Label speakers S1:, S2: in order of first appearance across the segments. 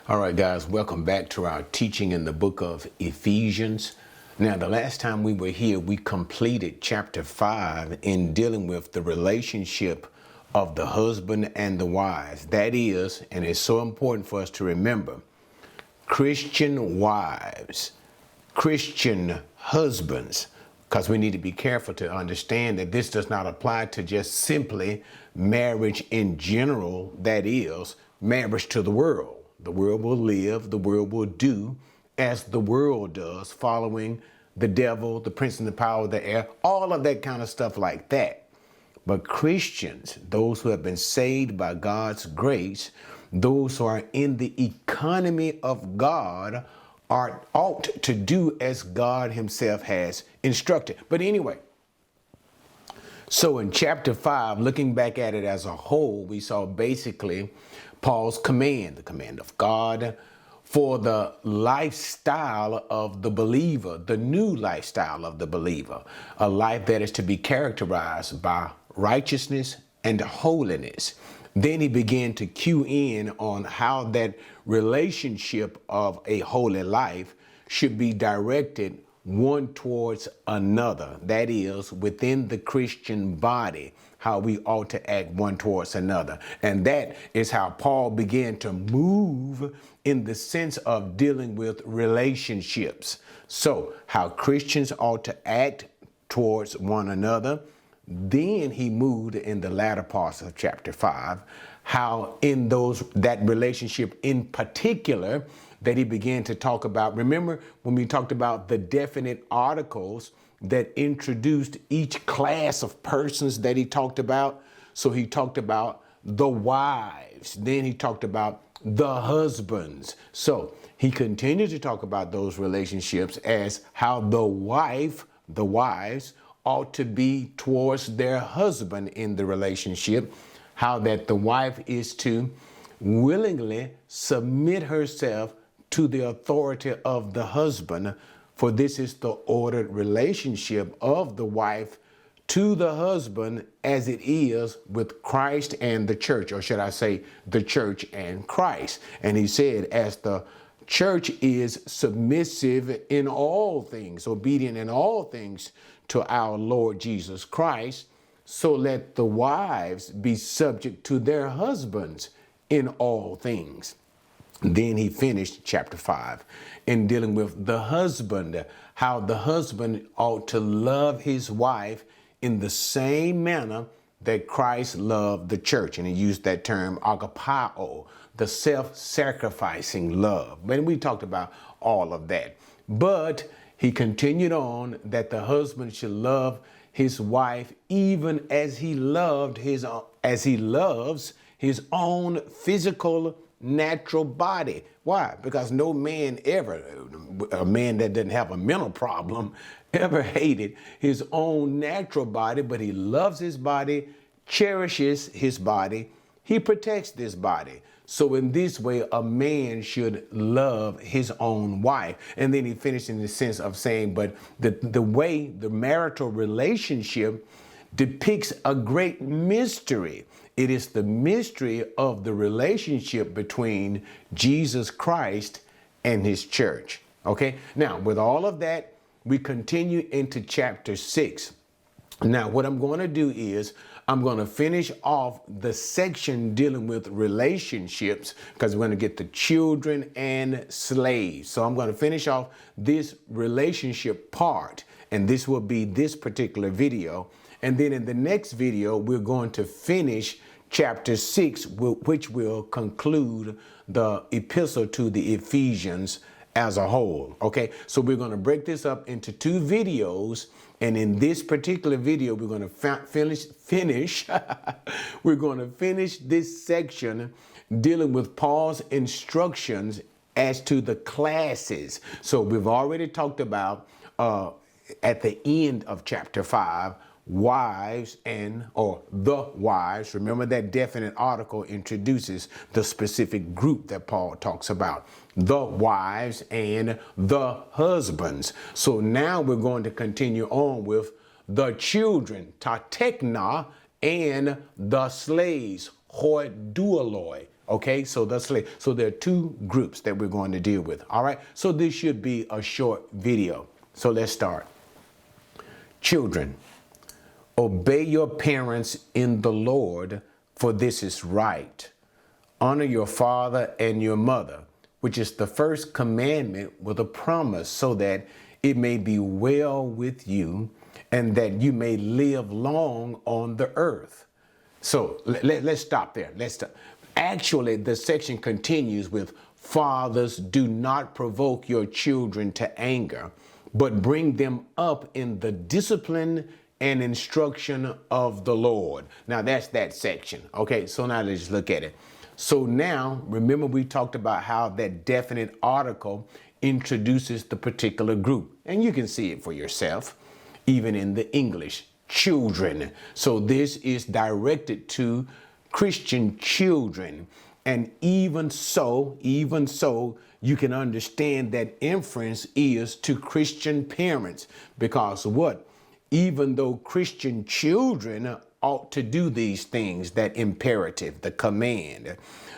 S1: All right, guys, welcome back to our teaching in the book of Ephesians. Now, the last time we were here, we completed chapter 5 in dealing with the relationship of the husband and the wives. That is, and it's so important for us to remember, Christian wives, Christian husbands, because we need to be careful to understand that this does not apply to just simply marriage in general, that is, marriage to the world. The world will live, the world will do as the world does, following the devil, the prince and the power of the air, all of that kind of stuff like that. But Christians, those who have been saved by God's grace, those who are in the economy of God, ought to do as God himself has instructed. But anyway, so in chapter 5, looking back at it as a whole, we saw basically Paul's command, the command of God for the lifestyle of the believer, the new lifestyle of the believer, a life that is to be characterized by righteousness and holiness. Then he began to cue in on how that relationship of a holy life should be directed one towards another. That is, within the Christian body, how we ought to act one towards another. And that is how Paul began to move in the sense of dealing with relationships. So how Christians ought to act towards one another. Then he moved in the latter parts of chapter 5, how in that relationship in particular that he began to talk about. Remember when we talked about the definite articles that introduced each class of persons that he talked about? So he talked about the wives, then he talked about the husbands. So he continued to talk about those relationships as how the wives ought to be towards their husband in the relationship, how that the wife is to willingly submit herself to the authority of the husband, for this is the ordered relationship of the wife to the husband as it is with Christ and the church, or should I say the church and Christ. And he said, as the church is submissive in all things, obedient in all things to our Lord Jesus Christ, so let the wives be subject to their husbands in all things. Then he finished chapter 5 in dealing with the husband, how the husband ought to love his wife in the same manner that Christ loved the church. And he used that term agapao, the self-sacrificing love. And we talked about all of that. But he continued on that the husband should love his wife even as he loves his own physical natural body. Why? Because no man ever, a man that doesn't have a mental problem, ever hated his own natural body, but he loves his body, cherishes his body, he protects this body. So in this way, a man should love his own wife. And then he finished in the sense of saying, but the way the marital relationship depicts a great mystery. It is the mystery of the relationship between Jesus Christ and his church. Okay, now with all of that, we continue into chapter 6. Now, what I'm going to do is I'm going to finish off the section dealing with relationships, because we're going to get the children and slaves. So I'm going to finish off this relationship part, and this will be this particular video. And then in the next video, we're going to finish chapter 6, which will conclude the epistle to the Ephesians as a whole. Okay, so we're going to break this up into 2 videos. And in this particular video, we're going to finish we're going to finish this section dealing with Paul's instructions as to the classes. So we've already talked about at the end of chapter 5, wives or the wives. Remember that definite article introduces the specific group that Paul talks about. The wives and the husbands. So now we're going to continue on with the children, ta tekna, and the slaves, hoi duoloi. Okay, so so there are two groups that we're going to deal with. All right, so this should be a short video. So let's start. Children, obey your parents in the Lord, for this is right. Honor your father and your mother, which is the first commandment with a promise, so that it may be well with you and that you may live long on the earth. So let's stop there. Let's stop. Actually, the section continues with, fathers, do not provoke your children to anger, but bring them up in the discipline and instruction of the Lord. Now that's that section. Okay, so now let's look at it. So now, remember we talked about how that definite article introduces the particular group. And you can see it for yourself, even in the English, children. So this is directed to Christian children. And even so, you can understand that inference is to Christian parents. Because what? Even though Christian children ought to do these things, that imperative, the command,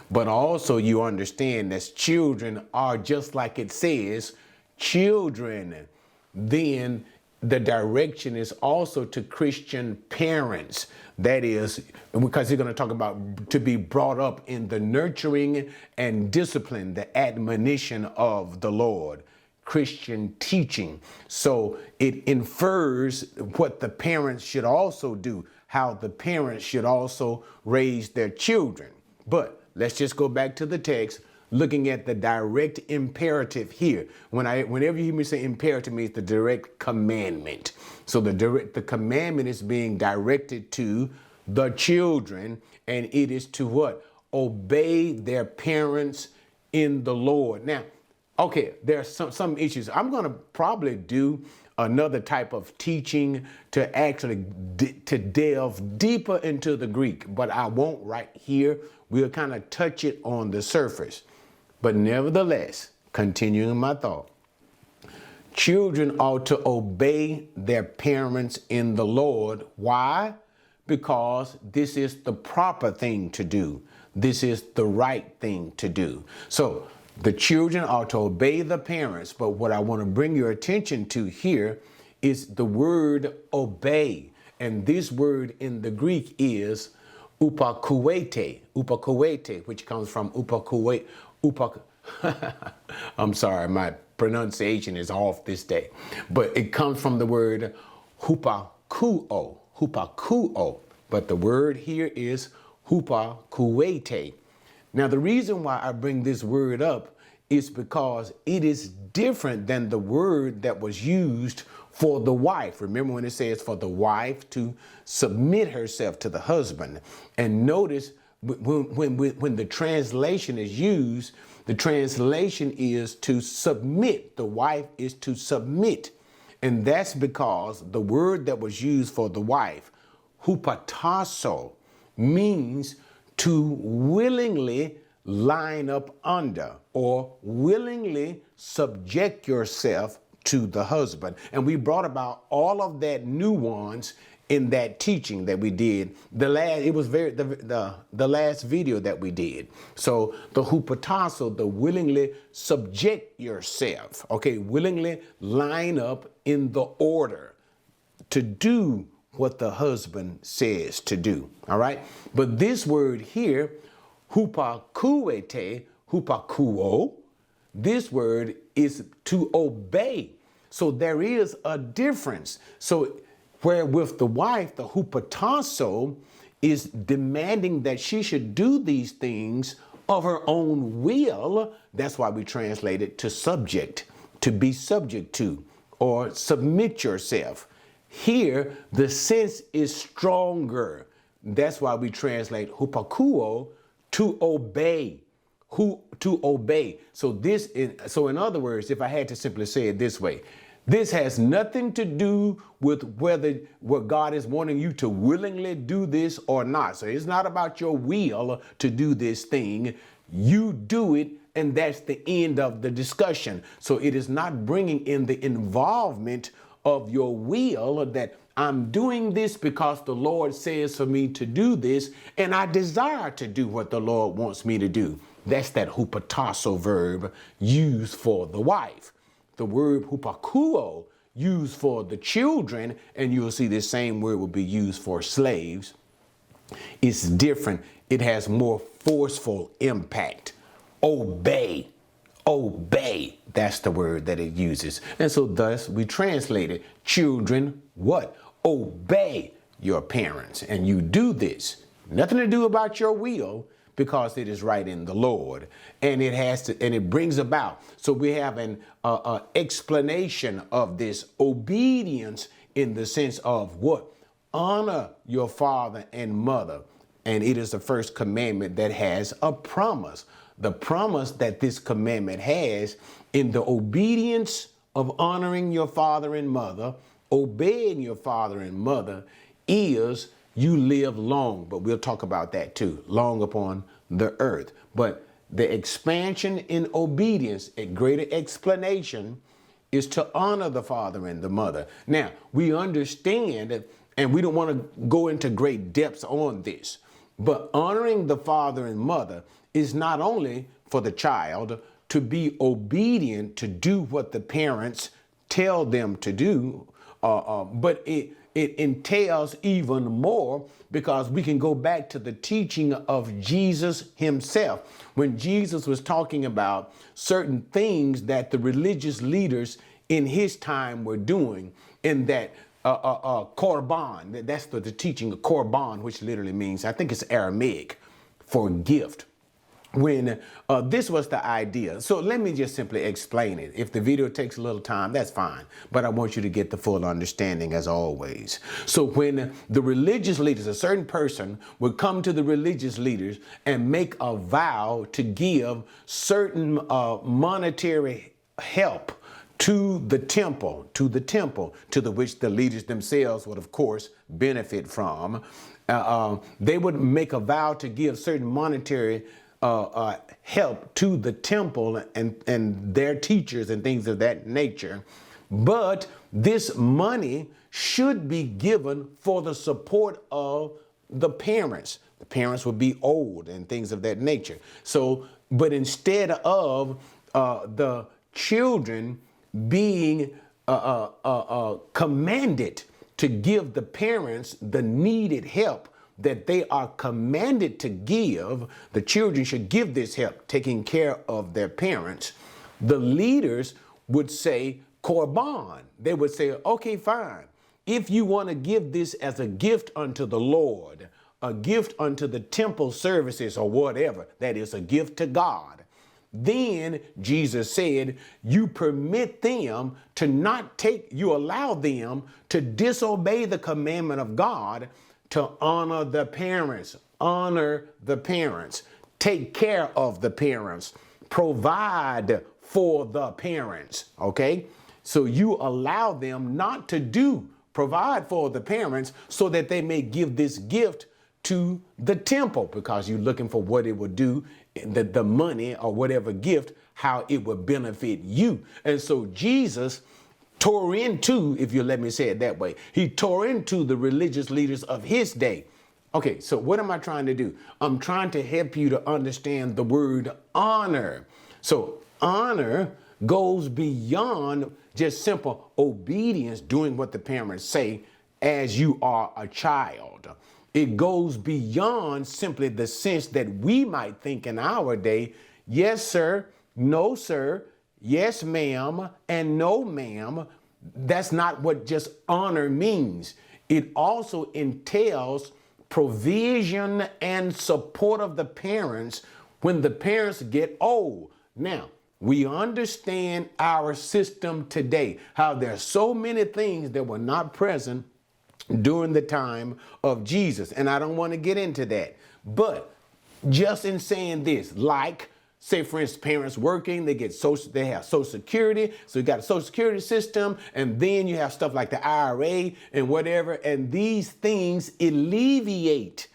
S1: but also you understand that children are, just like it says, children, then the direction is also to Christian parents. That is, because he's going to talk about to be brought up in the nurturing and discipline, the admonition of the Lord. Christian teaching. So it infers what the parents should also do, how the parents should also raise their children. But let's just go back to the text, looking at the direct imperative here. Whenever you hear me say imperative, means the direct commandment. So the commandment is being directed to the children, and it is to what? Obey their parents in the Lord. Now, okay, there are some issues. I'm going to probably do another type of teaching to actually to delve deeper into the Greek, but I won't right here. We'll kind of touch it on the surface. But nevertheless, continuing my thought, children ought to obey their parents in the Lord. Why? Because this is the proper thing to do. This is the right thing to do. So the children are to obey the parents, but what I want to bring your attention to here is the word obey. And this word in the Greek is upakuete, which comes from I'm sorry, my pronunciation is off this day, but it comes from the word hupakuo, but the word here is hupakuete. Now, the reason why I bring this word up is because it is different than the word that was used for the wife. Remember when it says for the wife to submit herself to the husband. And notice when the translation is used, the translation is to submit. The wife is to submit. And that's because the word that was used for the wife, hupatasso, means to willingly line up under or willingly subject yourself to the husband. And we brought about all of that nuance in that teaching that we did. The last video that we did. So the hupatasso, the willingly subject yourself, okay, willingly line up in the order to do what the husband says to do. All right. But this word here, hupakuete, hupakuo, this word is to obey. So there is a difference. So where with the wife, the hupatasso is demanding that she should do these things of her own will. That's why we translate it to subject, to be subject to, or submit yourself. Here, the sense is stronger. That's why we translate hupakuo, to obey. To obey. So in other words, if I had to simply say it this way, this has nothing to do with what God is wanting you to willingly do this or not. So it's not about your will to do this thing. You do it, and that's the end of the discussion. So it is not bringing in the involvement of your will, that I'm doing this because the Lord says for me to do this, and I desire to do what the Lord wants me to do. That's that hupotasso verb used for the wife. The word hupakuo used for the children, and you'll see this same word will be used for slaves. It's different. It has more forceful impact. Obey. Obey. That's the word that it uses. And so thus we translate it. Children, what? Obey your parents. And you do this. Nothing to do about your will, because it is right in the Lord. And it has to, and it brings about. So we have an explanation of this obedience in the sense of what? Honor your father and mother. And it is the first commandment that has a promise. The promise that this commandment has in the obedience of honoring your father and mother, obeying your father and mother, is you live long. But we'll talk about that too, long upon the earth. But the expansion in obedience, a greater explanation, is to honor the father and the mother. Now, we understand, and we don't want to go into great depths on this, but honoring the father and mother is not only for the child to be obedient to do what the parents tell them to do, but it entails even more, because we can go back to the teaching of Jesus himself. When Jesus was talking about certain things that the religious leaders in his time were doing, in that korban, that's the teaching of korban, which literally means, I think it's Aramaic for gift. When this was the idea. So let me just simply explain it. If the video takes a little time, that's fine. But I want you to get the full understanding as always. So when the religious leaders, a certain person would come to the religious leaders and make a vow to give certain monetary help to the temple, to the which the leaders themselves would, of course, benefit from. They would make a vow to give certain monetary help to the temple and their teachers and things of that nature. But this money should be given for the support of the parents. The parents would be old and things of that nature. So, but instead of the children being commanded to give the parents the needed help that they are commanded to give, the children should give this help, taking care of their parents. The leaders would say korban. They would say, okay, fine. If you want to give this as a gift unto the Lord, a gift unto the temple services or whatever, that is a gift to God, then Jesus said, you permit them to not take, you allow them to disobey the commandment of God, to honor the parents, take care of the parents, provide for the parents, okay? So you allow them not to provide for the parents so that they may give this gift to the temple, because you're looking for what it would do, the money or whatever gift, how it would benefit you. And so Jesus tore into, if you let me say it that way, he tore into the religious leaders of his day. Okay, so what am I trying to do? I'm trying to help you to understand the word honor. So honor goes beyond just simple obedience, doing what the parents say as you are a child. It goes beyond simply the sense that we might think in our day, yes, sir, no, sir, yes, ma'am, and no, ma'am. That's not what just honor means. It also entails provision and support of the parents when the parents get old. Now, we understand our system today, how there are so many things that were not present during the time of Jesus. And I don't want to get into that. But just in saying this, like, say, for instance, parents working, they have Social Security. So you got a Social Security system, and then you have stuff like the IRA and whatever. And these things alleviate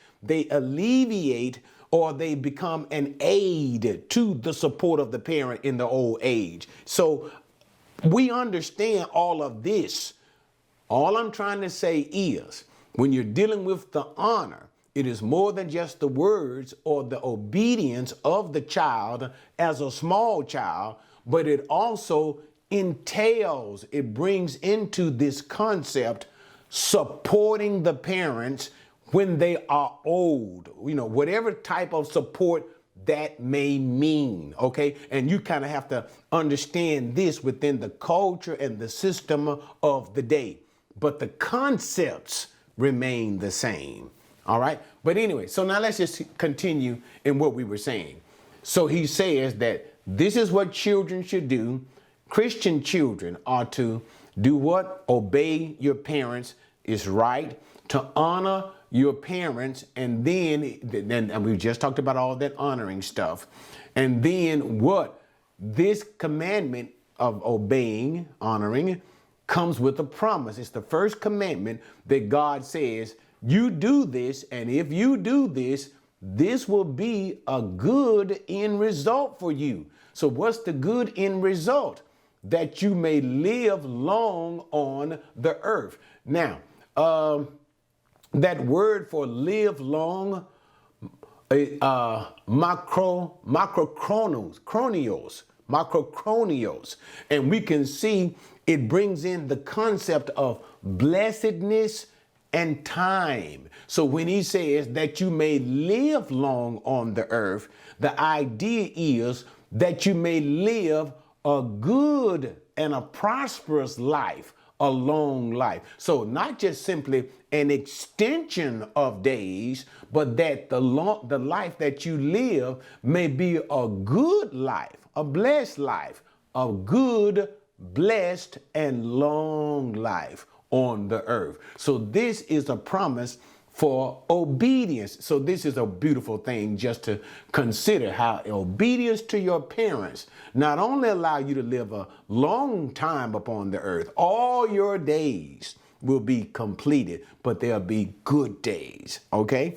S1: or they become an aid to the support of the parent in the old age. So we understand all of this All I'm trying to say is when you're dealing with the honor, it is more than just the words or the obedience of the child as a small child, but it also entails, it brings into this concept supporting the parents when they are old, whatever type of support that may mean, okay? And you kind of have to understand this within the culture and the system of the day. But the concepts remain the same, all right? But anyway, so now let's just continue in what we were saying. So he says that this is what children should do. Christian children are to do what? Obey your parents is right, to honor your parents, and then we just talked about all that honoring stuff. And then what? This commandment of obeying, honoring, comes with a promise. It's the first commandment that God says, you do this, and if you do this, this will be a good end result for you. So what's the good end result? That you may live long on the earth. Now, that word for live long, macrochronos, and we can see it brings in the concept of blessedness and time. So when he says that you may live long on the earth, the idea is that you may live a good and a prosperous life, a long life. So not just simply an extension of days, but that the life that you live may be a good life, a blessed life, a good, blessed, and long life on the earth. So this is a promise for obedience. So this is a beautiful thing just to consider how obedience to your parents not only allow you to live a long time upon the earth, all your days will be completed, but they'll be good days, okay?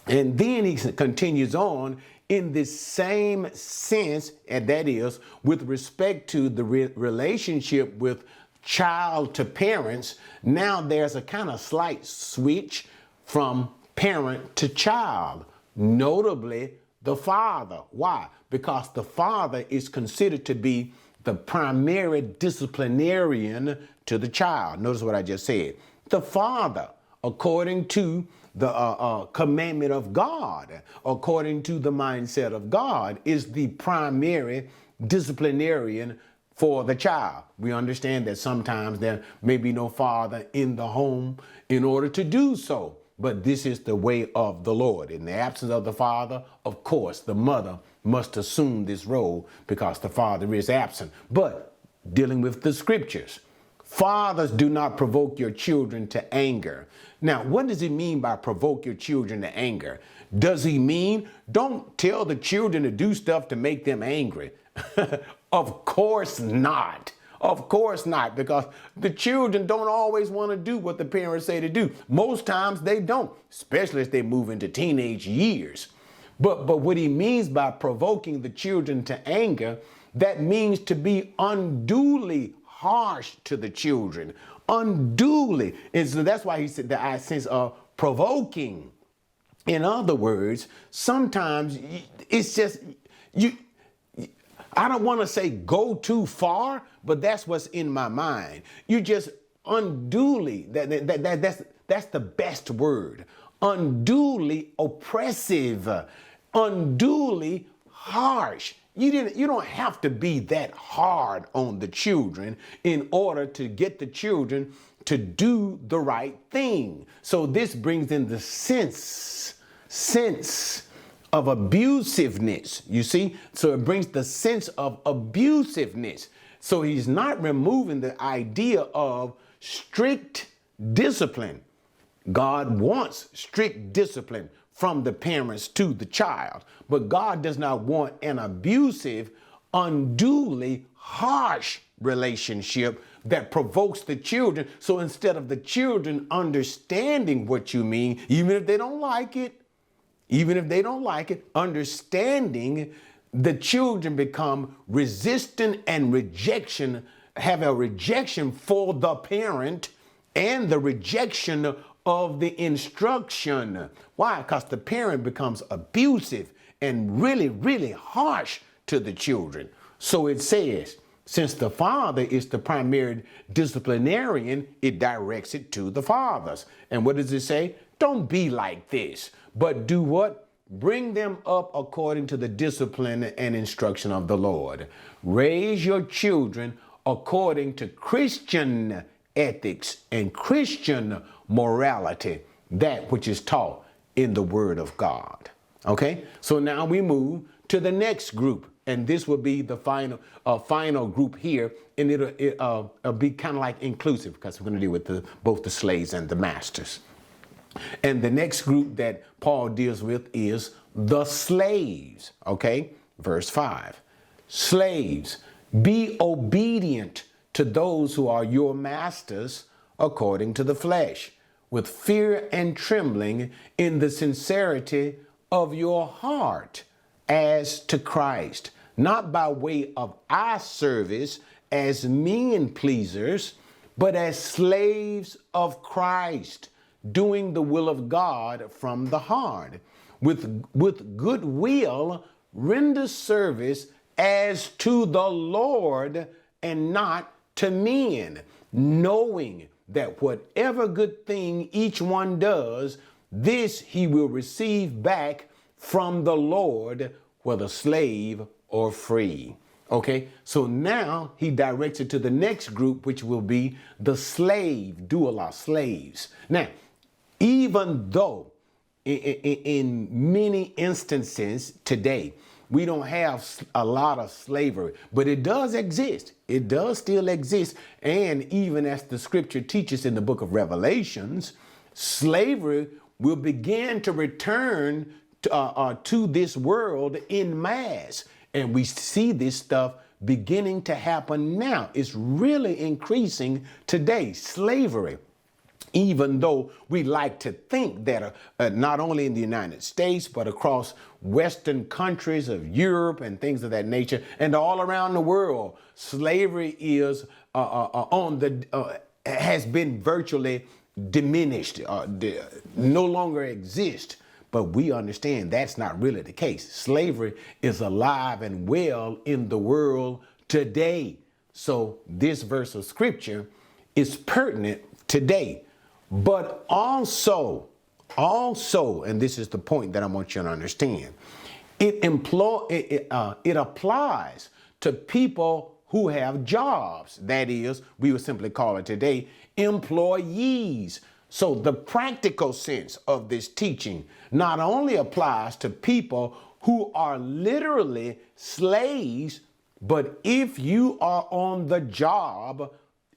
S1: And then he continues on in this same sense, and that is with respect to the relationship with child to parents. Now there's a kind of slight switch from parent to child, notably the father. Why? Because the father is considered to be the primary disciplinarian to the child. Notice what I just said. The father, according to the commandment of God, according to the mindset of God, is the primary disciplinarian for the child. We understand that sometimes there may be no father in the home in order to do so, but this is the way of the Lord. In the absence of the father, of course, the mother must assume this role because the father is absent. But dealing with the scriptures, fathers, do not provoke your children to anger. Now, what does he mean by provoke your children to anger? Does he mean don't tell the children to do stuff to make them angry? Of course not. Of course not, because the children don't always want to do what the parents say to do. Most times they don't, especially as they move into teenage years. But what he means by provoking the children to anger, that means to be unduly harsh to the children, unduly. And so that's why he said the sense of provoking. In other words, sometimes it's just, I don't want to say go too far, but that's what's in my mind. You just unduly, that's the best word, unduly oppressive, unduly harsh. You don't have to be that hard on the children in order to get the children to do the right thing. So this brings in the sense of abusiveness, you see? So it brings the sense of abusiveness. So he's not removing the idea of strict discipline. God wants strict discipline from the parents to the child, but God does not want an abusive, unduly harsh relationship that provokes the children. So instead of the children understanding what you mean, even if they don't like it, understanding, the children become resistant and have a rejection for the parent and the rejection of the instruction. Why? Because the parent becomes abusive and really, really harsh to the children. So it says, since the father is the primary disciplinarian, it directs it to the fathers. And what does it say? Don't be like this, but do what? Bring them up according to the discipline and instruction of the Lord. Raise your children according to Christian ethics and Christian morality, that which is taught in the Word of God. Okay, so now we move to the next group, and this will be the final group here, and it'll be kind of like inclusive, because we're going to deal with both the slaves and the masters. And the next group that Paul deals with is the slaves. Okay, verse 5. Slaves, be obedient to those who are your masters according to the flesh, with fear and trembling, in the sincerity of your heart, as to Christ, not by way of eye service as men pleasers, but as slaves of Christ, doing the will of God from the heart. With good will, render service as to the Lord and not to men, knowing that whatever good thing each one does, this he will receive back from the Lord, whether slave or free. Okay, so now he directs it to the next group, which will be the slave, doulos, slaves. Now, even though in many instances today, we don't have a lot of slavery, but it does exist. It does still exist. And even as the scripture teaches in the book of Revelations, slavery will begin to return to this world in mass. And we see this stuff beginning to happen now. It's really increasing today, slavery. Even though we like to think that not only in the United States, but across Western countries of Europe and things of that nature, and all around the world, slavery is has been virtually diminished, no longer exists. But we understand that's not really the case. Slavery is alive and well in the world today. So this verse of scripture is pertinent today. But also, and this is the point that I want you to understand, it applies to people who have jobs. That is, we would simply call it today, employees. So the practical sense of this teaching not only applies to people who are literally slaves, but if you are on the job,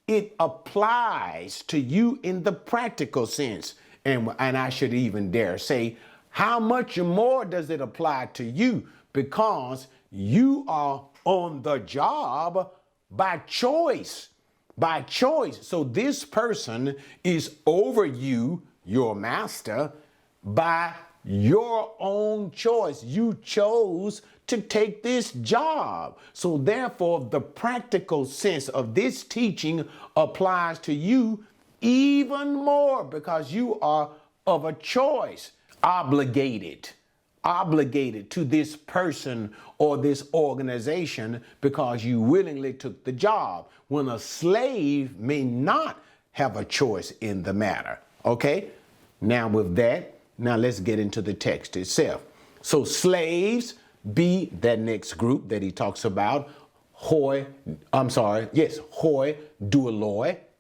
S1: it applies to you in the practical sense. And I should even dare say, how much more does it apply to you? Because you are on the job by choice. By choice. So this person is over you, your master, by your own choice. You chose to take this job. So therefore, the practical sense of this teaching applies to you even more, because you are of a choice, obligated to this person or this organization because you willingly took the job, when a slave may not have a choice in the matter. Okay? Now with that, now let's get into the text itself. So slaves, be that next group that he talks about, hoi doulos,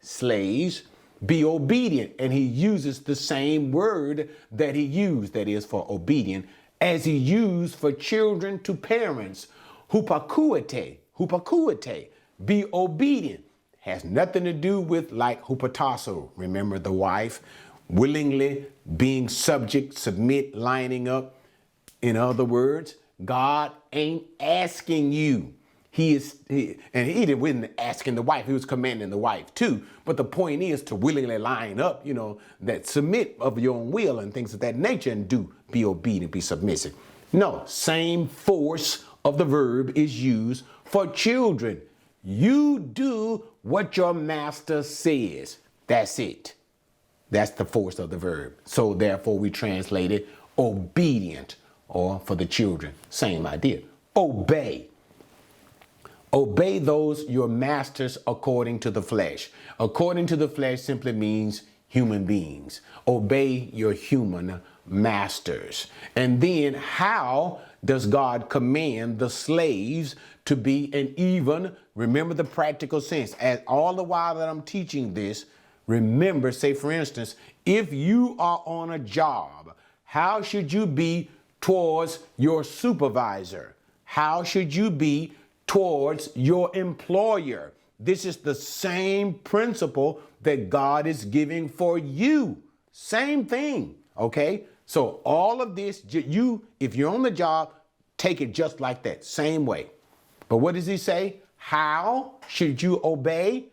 S1: slaves, be obedient. And he uses the same word that he used, that is for obedient, as he used for children to parents, hupakuete, be obedient. Has nothing to do with like hupotasso, remember the wife, willingly being subject, submit, lining up. In other words, God ain't asking you. He wasn't asking the wife, he was commanding the wife too. But the point is to willingly line up, that submit of your own will and things of that nature, and do be obedient, be submissive. No, same force of the verb is used for children. You do what your master says. That's it. That's the force of the verb. So therefore we translate it obedient, or for the children, same idea. Obey. Obey those your masters according to the flesh. According to the flesh simply means human beings. Obey your human masters. And then how does God command the slaves to be, and even remember the practical sense, as all the while that I'm teaching this, remember, say for instance, if you are on a job, how should you be towards your supervisor? How should you be towards your employer? This is the same principle that God is giving for you. Same thing, okay? So all of this, if you're on the job, take it just like that, same way. But what does he say? How should you obey?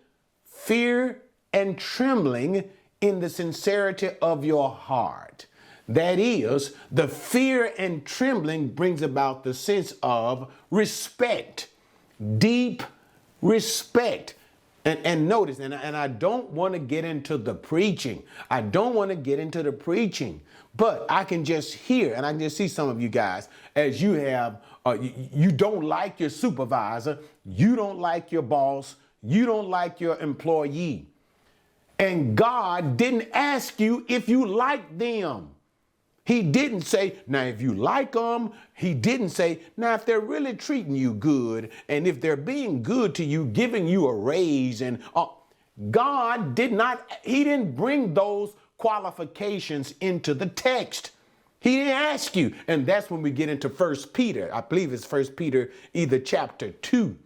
S1: Fear and trembling in the sincerity of your heart. That is, the fear and trembling brings about the sense of respect, deep respect. And notice, and I don't want to get into the preaching. But I can just hear, and I can just see some of you guys, as you have, you don't like your supervisor, you don't like your boss, you don't like your employee. And God didn't ask you if you like them. He didn't say, now if you like them, he didn't say, now if they're really treating you good, and if they're being good to you, giving you a raise, and God did not, he didn't bring those qualifications into the text. He didn't ask you. And that's when we get into 1 Peter. I believe it's 1 Peter, either chapter 2.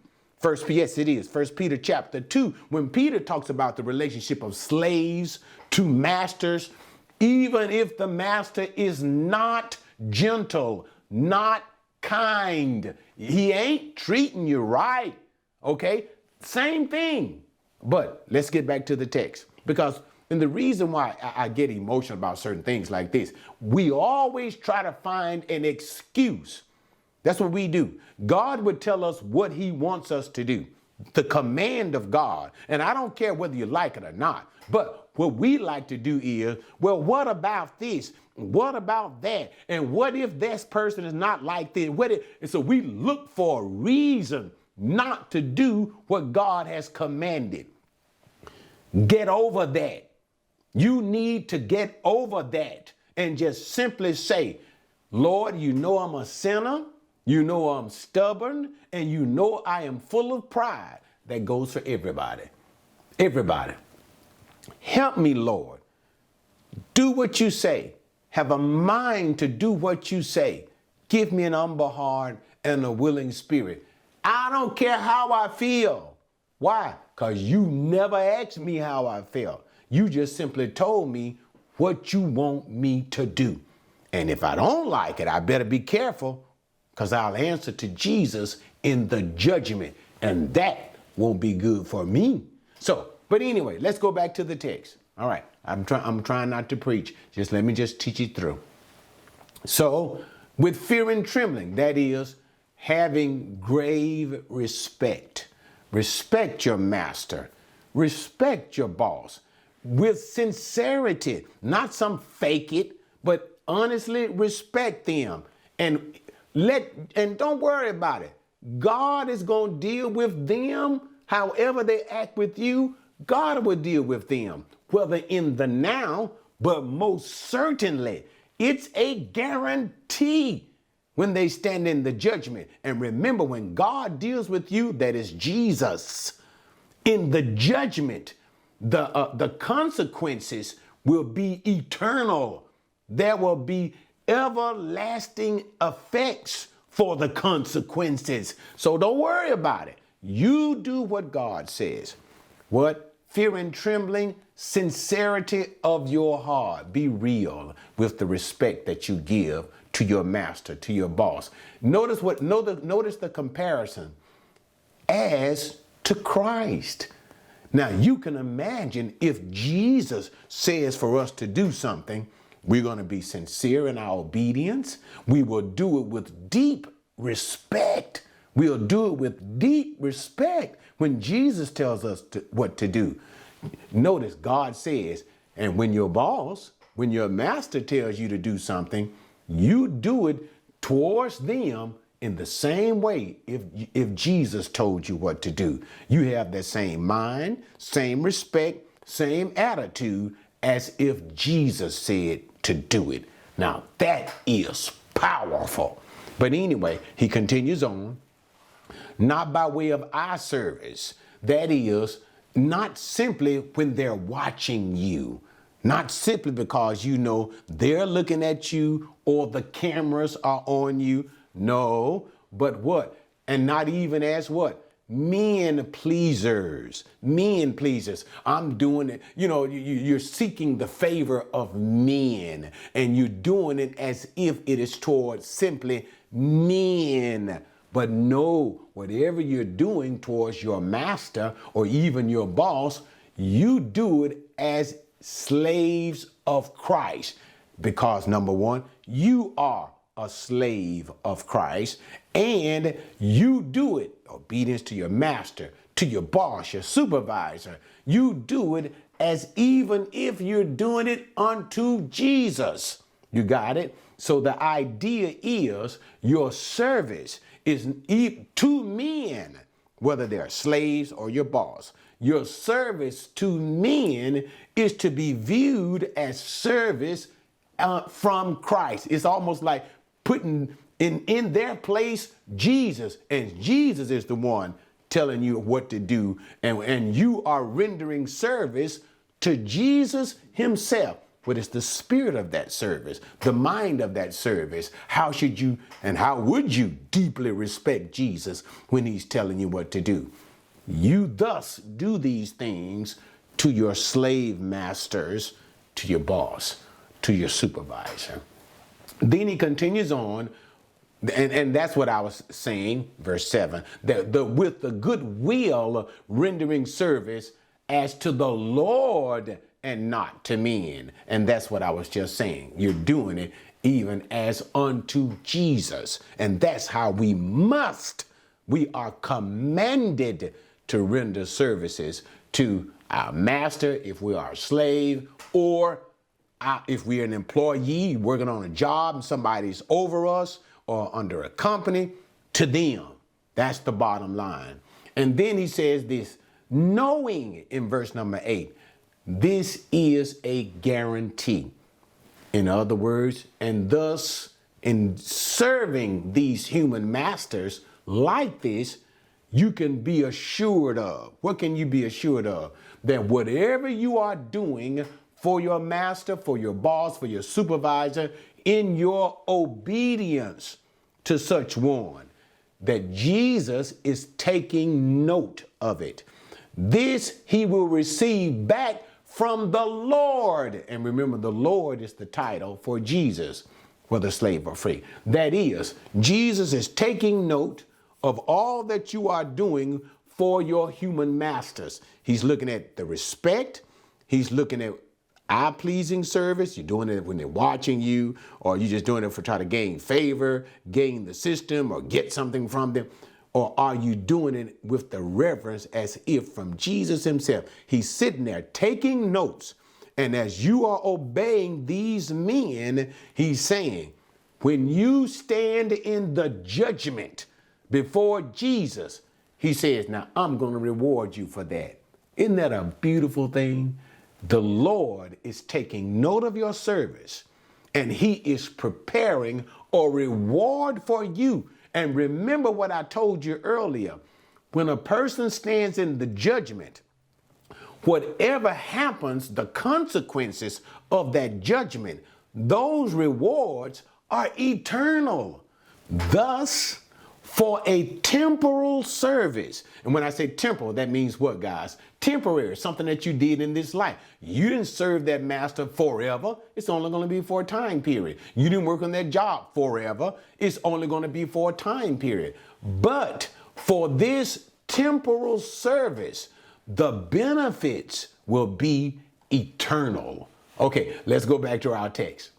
S1: Yes, it is. 1 Peter chapter 2. When Peter talks about the relationship of slaves to masters, even if the master is not gentle, not kind, he ain't treating you right. Okay? Same thing. But let's get back to the text, because and the reason why I get emotional about certain things like this, we always try to find an excuse. That's what we do. God would tell us what he wants us to do, the command of God. And I don't care whether you like it or not. But what we like to do is, well, what about this? What about that? And what if this person is not like this? And so we look for a reason not to do what God has commanded. Get over that. You need to get over that and just simply say, Lord, you know I'm a sinner. You know I'm stubborn, and you know I am full of pride. That goes for everybody. Everybody. Help me, Lord. Do what you say. Have a mind to do what you say. Give me an humble heart and a willing spirit. I don't care how I feel. Why? Because you never asked me how I felt. You just simply told me what you want me to do. And if I don't like it, I better be careful, because I'll answer to Jesus in the judgment, and that won't be good for me. So, but anyway, let's go back to the text. All right, I'm trying not to preach. Let me teach it through. So, with fear and trembling, that is, having grave respect. Respect your master. Respect your boss. With sincerity, not some fake it, but honestly respect them. And don't worry about it. God is going to deal with them however they act with you. God will deal with them, whether in the now, but most certainly it's a guarantee when they stand in the judgment. And remember, when God deals with you, that is Jesus, in the judgment, the consequences will be eternal. There will be everlasting effects for the consequences. So don't worry about it. You do what God says. What? Fear and trembling, sincerity of your heart. Be real with the respect that you give to your master, to your boss. Notice the comparison as to Christ. Now you can imagine if Jesus says for us to do something, we're going to be sincere in our obedience. We will do it with deep respect. We'll do it with deep respect when Jesus tells us what to do. Notice God says, and when your boss, when your master tells you to do something, you do it towards them in the same way if Jesus told you what to do. You have that same mind, same respect, same attitude as if Jesus said to do it. Now that is powerful. But anyway, he continues on, not by way of eye service. That is, not simply when they're watching you, not simply because you know they're looking at you or the cameras are on you. No, but what? And not even as what? Men pleasers. Men pleasers. I'm doing it. You know, you're seeking the favor of men, and you're doing it as if it is towards simply men. But no, whatever you're doing towards your master or even your boss, you do it as slaves of Christ. Because number one, you are a slave of Christ, and you do it, obedience to your master, to your boss, your supervisor. You do it as even if you're doing it unto Jesus. You got it? So the idea is your service is to men, whether they're slaves or your boss. Your service to men is to be viewed as service from Christ. It's almost like putting in their place Jesus, and Jesus is the one telling you what to do, and you are rendering service to Jesus himself. What is the spirit of that service, the mind of that service? How should you and how would you deeply respect Jesus when he's telling you what to do? You thus do these things to your slave masters, to your boss, to your supervisor. Then he continues on, and that's what I was saying, verse 7, that with the goodwill rendering service as to the Lord and not to men. And that's what I was just saying. You're doing it even as unto Jesus. And that's how we are commanded to render services to our master if we are a slave, or if we're an employee working on a job and somebody's over us or under a company, to them. That's the bottom line. And then he says this, knowing in verse number 8, this is a guarantee. In other words, and thus in serving these human masters like this, you can be assured of. What can you be assured of? That whatever you are doing for your master, for your boss, for your supervisor, in your obedience to such one, that Jesus is taking note of it. This he will receive back from the Lord. And remember, the Lord is the title for Jesus, whether slave or free. That is, Jesus is taking note of all that you are doing for your human masters. He's looking at the respect. He's looking at eye-pleasing service. You're doing it when they're watching you, or you're just doing it for trying to gain favor, gain the system, or get something from them. Or are you doing it with the reverence as if from Jesus himself? He's sitting there taking notes. And as you are obeying these men, he's saying, when you stand in the judgment before Jesus, he says, now I'm going to reward you for that. Isn't that a beautiful thing? The Lord is taking note of your service, and he is preparing a reward for you. And remember what I told you earlier. When a person stands in the judgment, whatever happens, the consequences of that judgment, those rewards are eternal. Thus, for a temporal service. And when I say temporal, that means what, guys? Temporary, something that you did in this life. You didn't serve that master forever. It's only going to be for a time period. You didn't work on that job forever. It's only going to be for a time period. But for this temporal service, the benefits will be eternal. Okay, let's go back to our text.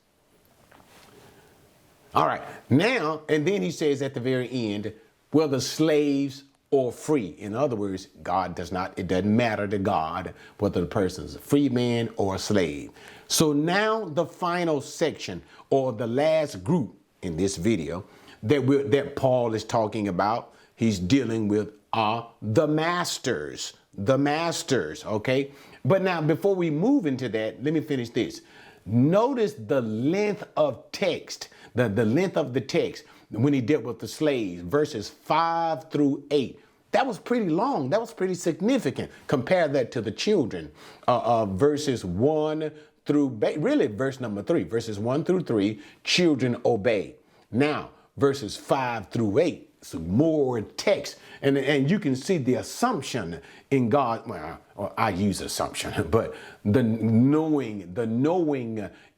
S1: All right, now, and then he says at the very end, whether slaves or free. In other words, it doesn't matter to God whether the person's a free man or a slave. So now the final section, or the last group in this video that Paul is talking about, he's dealing with the masters. The masters, okay? But now, before we move into that, let me finish this. Notice the length of text, the length of the text when he dealt with the slaves, verses 5 through 8. That was pretty long. That was pretty significant. Compare that to the children, verses 1 through, really verse number 3, verses 1 through 3, children obey. Now, verses 5 through 8, so more text. And you can see the assumption in God. Well, I use assumption, but the knowing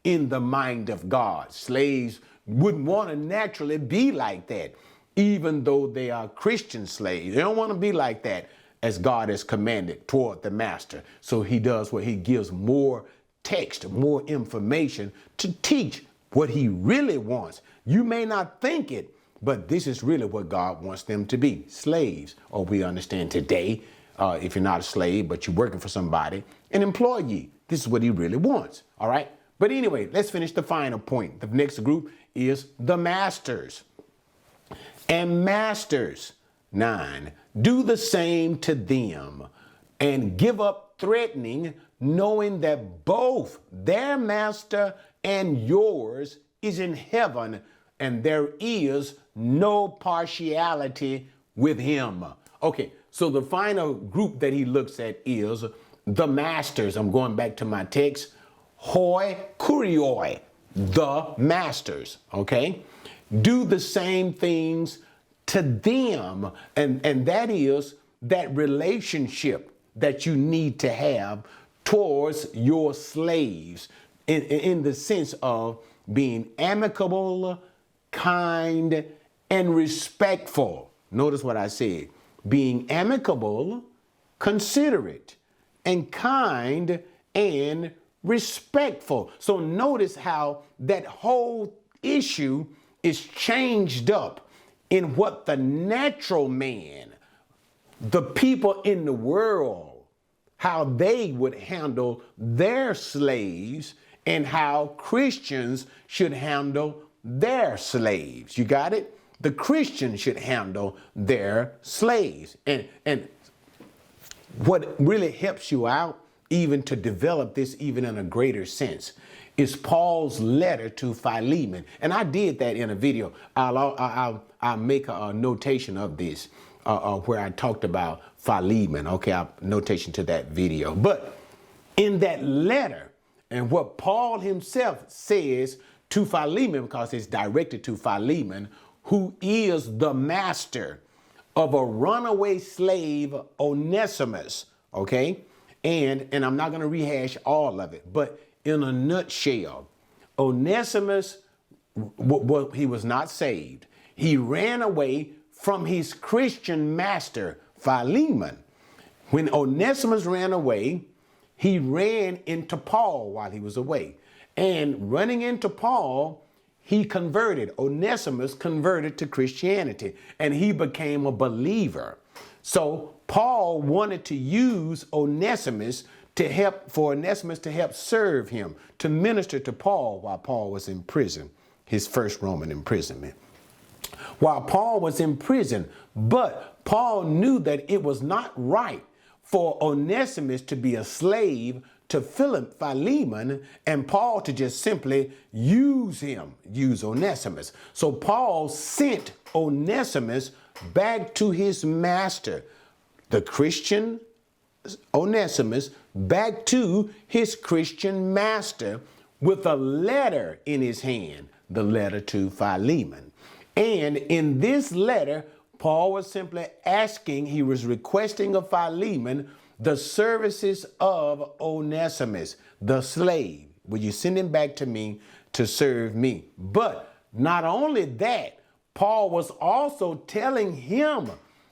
S1: in the mind of God. Slaves wouldn't want to naturally be like that, even though they are Christian slaves. They don't want to be like that as God has commanded toward the master. So he does what he gives more text, more information to teach what he really wants. You may not think it, but this is really what God wants them to be, slaves. Or we understand today, if you're not a slave, but you're working for somebody, an employee. This is what he really wants, all right? But anyway, let's finish the final point. The next group is the masters. And masters, 9, do the same to them and give up threatening, knowing that both their master and yours is in heaven, and there is no partiality with him. Okay, so the final group that he looks at is the masters. I'm going back to my text. Hoi kurioi, the masters, okay? Do the same things to them. And that is that relationship that you need to have towards your slaves in the sense of being amicable, kind, and respectful. Notice what I said. Being amicable, considerate, and kind, and respectful. So notice how that whole issue is changed up in what the natural man, the people in the world, how they would handle their slaves, and how Christians should handle their slaves. You got it? The Christians should handle their slaves. And what really helps you out, even to develop this even in a greater sense, is Paul's letter to Philemon. And I did that in a video. I'll make a notation of this where I talked about Philemon. Okay, I'll notation to that video. But in that letter, and what Paul himself says to Philemon, because it's directed to Philemon, who is the master of a runaway slave, Onesimus, okay? And I'm not going to rehash all of it, but in a nutshell, Onesimus, he was not saved. He ran away from his Christian master, Philemon. When Onesimus ran away, he ran into Paul while he was away. And running into Paul, he converted. Onesimus converted to Christianity, and he became a believer. So Paul wanted to use Onesimus to help serve him, to minister to Paul while Paul was in prison, his first Roman imprisonment. While Paul was in prison, but Paul knew that it was not right for Onesimus to be a slave to Philemon, and Paul to just simply use Onesimus. So Paul sent Onesimus back to his master, the Christian Onesimus, back to his Christian master with a letter in his hand, the letter to Philemon. And in this letter, Paul was simply he was requesting of Philemon the services of Onesimus, the slave. Will you send him back to me to serve me? But not only that, Paul was also telling him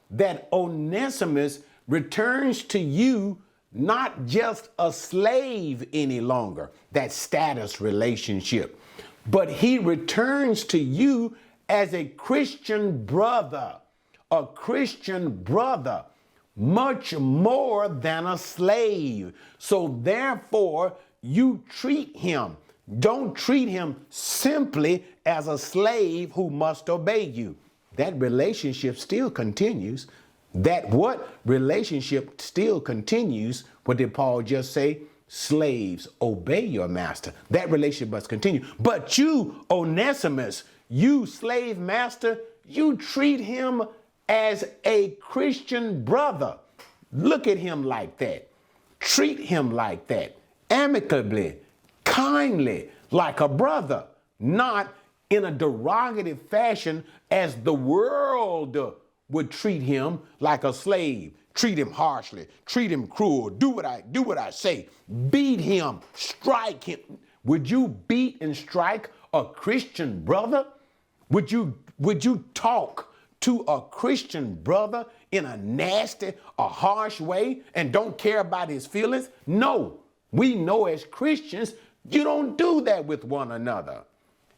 S1: that Onesimus returns to you not just a slave any longer, that status relationship, but he returns to you as a Christian brother, a Christian brother much more than a slave. So therefore, you treat him. Don't treat him simply as a slave who must obey you. That relationship still continues. That what relationship still continues? What did Paul just say? Slaves, obey your master. That relationship must continue. But you, Onesimus, you slave master, you treat him as a Christian brother. Look at him like that. Treat him like that. Amicably, kindly, like a brother, not in a derogative fashion as the world would treat him, like a slave. Treat him harshly, treat him cruel, do what I say, beat him, strike him. Would you beat and strike a Christian brother? Would you talk to a Christian brother in a nasty, a harsh way and don't care about his feelings? No, we know as Christians, you don't do that with one another.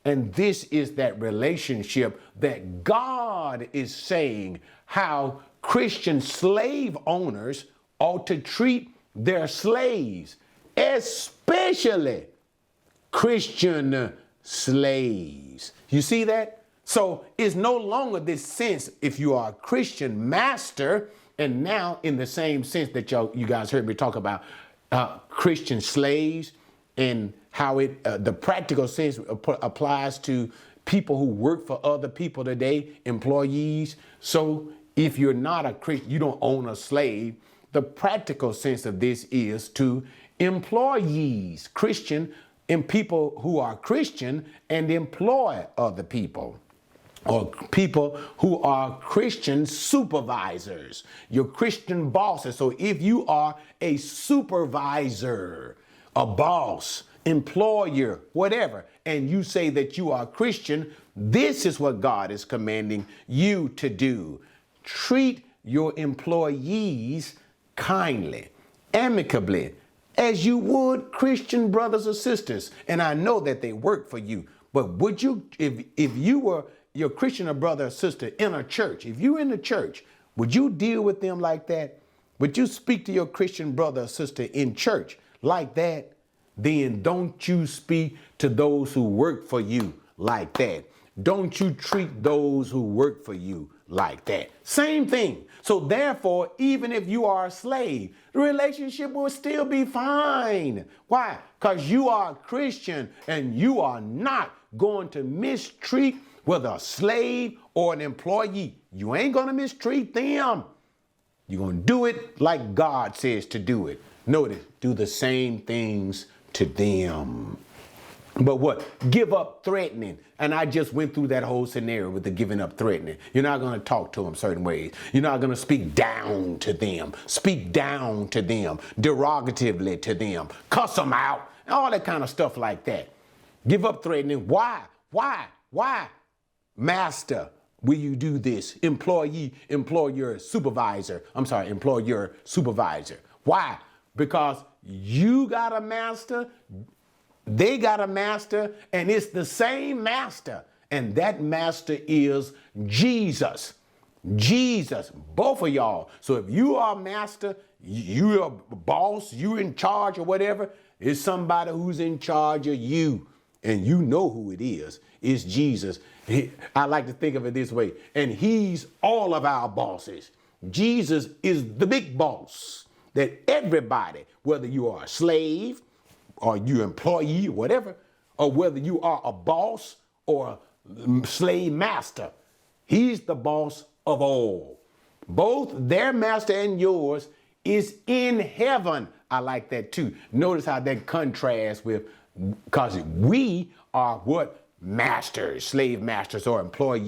S1: And this is that relationship that God is saying how Christian slave owners ought to treat their slaves, especially Christian slaves. You see that? So it's no longer this sense if you are a Christian master, and now in the same sense that you guys heard me talk about Christian slaves and how the practical sense applies to people who work for other people today, employees. So if you're not a Christian, you don't own a slave. The practical sense of this is to employees, Christian, and people who are Christian and employ other people, or people who are Christian supervisors, your Christian bosses. So if you are a supervisor, a boss, employer, whatever, and you say that you are Christian, this is what God is commanding you to do. Treat your employees kindly, amicably, as you would Christian brothers or sisters. And I know that they work for you, but would you, if you were your Christian brother or sister in a church, if you're in the church, would you deal with them like that? Would you speak to your Christian brother or sister in church like that? Then don't you speak to those who work for you like that. Don't you treat those who work for you like that. Same thing. So therefore, even if you are a slave, the relationship will still be fine. Why? Because you are a Christian and you are not going to mistreat whether a slave or an employee. You ain't going to mistreat them. You're going to do it like God says to do it. Notice, do the same things to them. But what? Give up threatening. And I just went through that whole scenario with the giving up threatening. You're not going to talk to them certain ways. You're not going to speak down to them. Speak down to them, derogatively to them. Cuss them out. All that kind of stuff like that. Give up threatening. Why? Master, will you do this? Employer, supervisor. Why? Because you got a master, they got a master, and it's the same master. And that master is Jesus. Jesus, both of y'all. So if you are a master, you're a boss, you're in charge or whatever, it's somebody who's in charge of you. And you know who it is. It's Jesus. I like to think of it this way. And he's all of our bosses. Jesus is the big boss that everybody, whether you are a slave or you employee or whatever, or whether you are a boss or a slave master, he's the boss of all. Both their master and yours is in heaven. I like that too. Notice how that contrasts with, because we are what? Masters, slave masters or employers.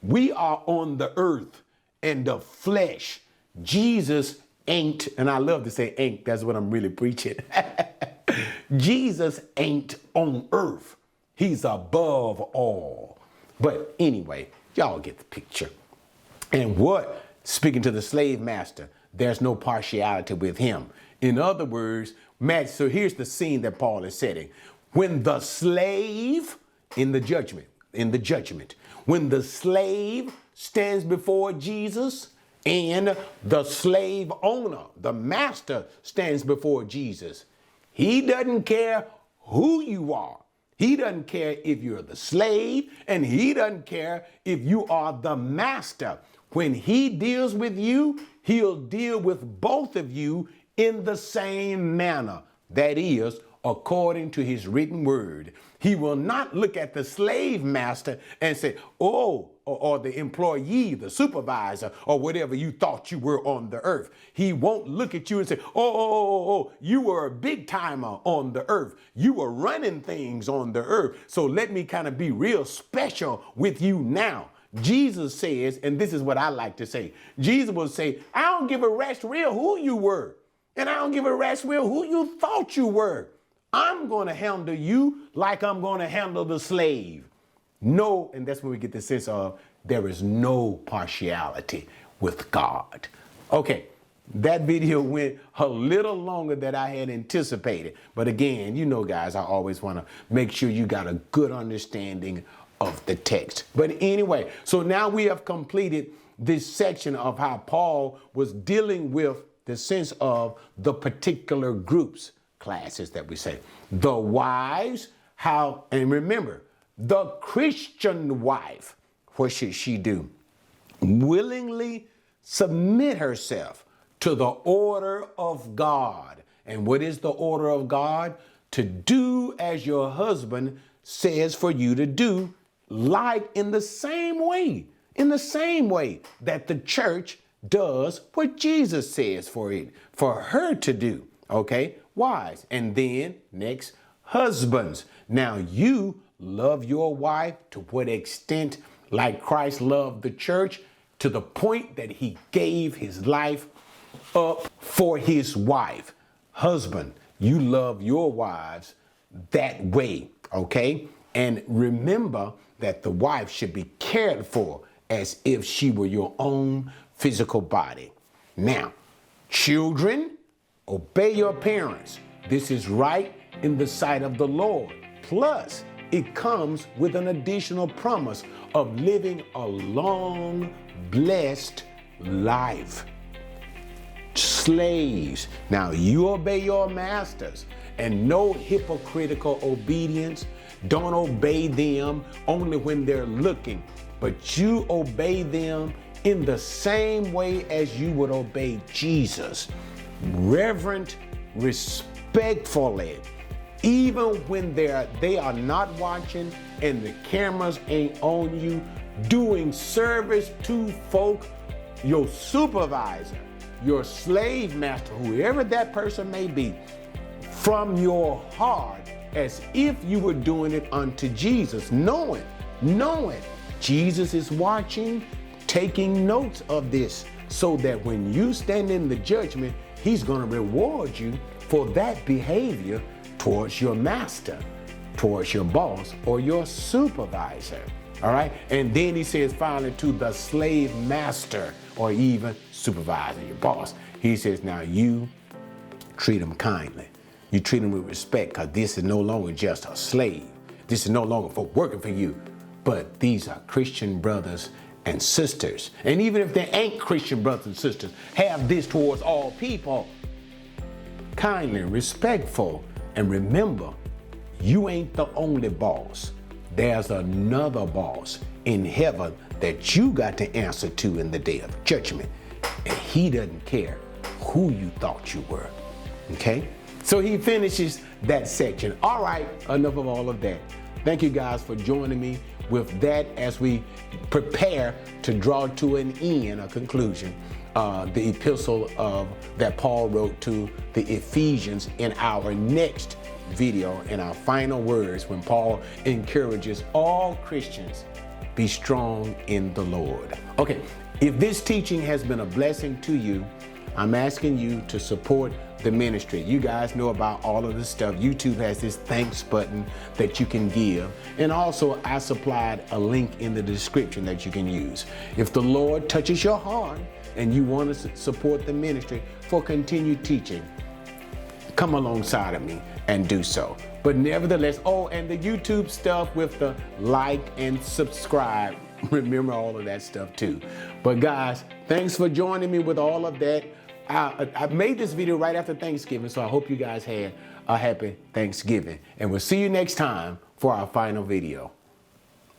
S1: We are on the earth and the flesh. Jesus ain't, and I love to say ain't, that's what I'm really preaching. Jesus ain't on earth. He's above all. But anyway, y'all get the picture. And what? Speaking to the slave master, there's no partiality with him. In other words, so here's the scene that Paul is setting. When the slave, in the judgment, when the slave stands before Jesus, and the slave owner, the master, stands before Jesus. He doesn't care who you are. He doesn't care if you're the slave, and he doesn't care if you are the master. When he deals with you, he'll deal with both of you in the same manner. That is, according to his written word. He will not look at the slave master and say, oh, or the employee, the supervisor, or whatever you thought you were on the earth. He won't look at you and say, oh, you were a big timer on the earth. You were running things on the earth. So let me kind of be real special with you now. Jesus says, and this is what I like to say, Jesus will say, I don't give a rat's real who you were. And I don't give a rat's real who you thought you were. I'm going to handle you like I'm going to handle the slave. No, and that's when we get the sense of there is no partiality with God. Okay, that video went a little longer than I had anticipated. But again, you know, guys, I always want to make sure you got a good understanding of the text. But anyway, so now we have completed this section of how Paul was dealing with the sense of the particular groups, classes that we say. The wives, how, and remember, the Christian wife, what should she do? Willingly submit herself to the order of God. And what is the order of God? To do as your husband says for you to do, like in the same way that the church does what Jesus says for her to do. Okay, wives. And then next, husbands. Now you love your wife to what extent, like Christ loved the church, to the point that he gave his life up for his wife. Husband, you love your wives that way, okay? And remember that the wife should be cared for as if she were your own physical body. Now, children, obey your parents. This is right in the sight of the Lord. Plus, it comes with an additional promise of living a long, blessed life. Slaves, now you obey your masters, and no hypocritical obedience. Don't obey them only when they're looking, but you obey them in the same way as you would obey Jesus. Reverent, respectfully, even when they are not watching and the cameras ain't on you, doing service to folk, your supervisor, your slave master, whoever that person may be, from your heart, as if you were doing it unto Jesus, knowing Jesus is watching, taking notes of this, so that when you stand in the judgment, he's going to reward you for that behavior towards your master, towards your boss or your supervisor. All right. And then he says finally to the slave master or even supervisor, your boss. He says, now you treat him kindly. You treat him with respect, because this is no longer just a slave. This is no longer for working for you, but these are Christian brothers and sisters. And even if they ain't Christian brothers and sisters, have this towards all people. Kindly, respectful, and remember, you ain't the only boss. There's another boss in heaven that you got to answer to in the day of judgment. And he doesn't care who you thought you were. Okay? So he finishes that section. All right, enough of all of that. Thank you guys for joining me with that as we prepare to draw to an end, a conclusion, the epistle that Paul wrote to the Ephesians in our next video, in our final words, when Paul encourages all Christians, be strong in the Lord. Okay, if this teaching has been a blessing to you, I'm asking you to support the ministry. You guys know about all of this stuff. YouTube has this thanks button that you can give. And also I supplied a link in the description that you can use. If the Lord touches your heart and you want to support the ministry for continued teaching, come alongside of me and do so. But nevertheless, oh, and the YouTube stuff with the like and subscribe, remember all of that stuff too. But guys, thanks for joining me with all of that. I made this video right after Thanksgiving, so I hope you guys had a happy Thanksgiving. And we'll see you next time for our final video.